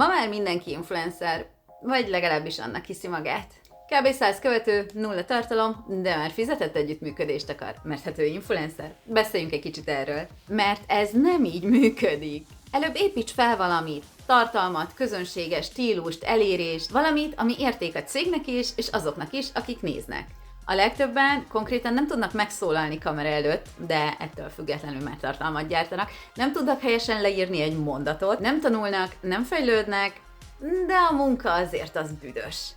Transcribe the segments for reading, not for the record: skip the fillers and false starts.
Ma már mindenki influencer, vagy legalábbis annak hiszi magát. Kb. 100 követő, nulla tartalom, de már fizetett együttműködést akar, mert hát ő influencer. Beszéljünk egy kicsit erről. Mert ez nem így működik. Előbb építs fel valamit, tartalmat, közönséges stílust, elérést, valamit, ami érték a cégnek is, és azoknak is, akik néznek. A legtöbben konkrétan nem tudnak megszólalni kamera előtt, de ettől függetlenül már tartalmat gyártanak, nem tudnak helyesen leírni egy mondatot, nem tanulnak, nem fejlődnek, de a munka azért az büdös.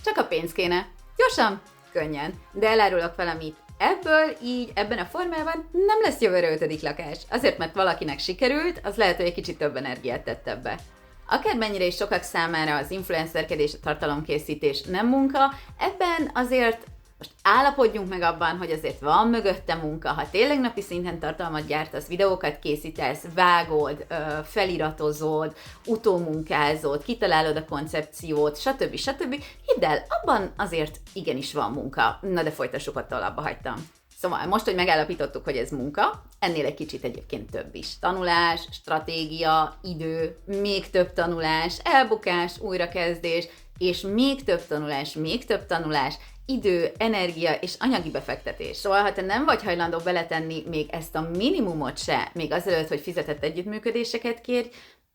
Csak a pénz kéne. Gyorsan, könnyen. De elárulok valamit. Ebből így, ebben a formában nem lesz jövőre 5. lakás. Azért, mert valakinek sikerült, az lehet, hogy egy kicsit több energiát tett ebbe. Akármennyire is sokak számára az influencerkedés, a tartalomkészítés nem munka, ebben azért most állapodjunk meg abban, hogy azért van mögötte munka, ha tényleg napi szinten tartalmat gyártasz, videókat készítesz, vágod, feliratozod, utómunkázod, kitalálod a koncepciót, stb. Hidd el, abban azért igenis van munka. Na de folytassuk, attól abba hagytam. Szóval most, hogy megállapítottuk, hogy ez munka, ennél egy kicsit egyébként több is. Tanulás, stratégia, idő, még több tanulás, elbukás, újrakezdés, és még több tanulás, idő, energia és anyagi befektetés. Szóval, ha te nem vagy hajlandó beletenni még ezt a minimumot se, még azelőtt, hogy fizetett együttműködéseket kérj,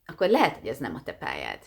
akkor lehet, hogy ez nem a te pályád.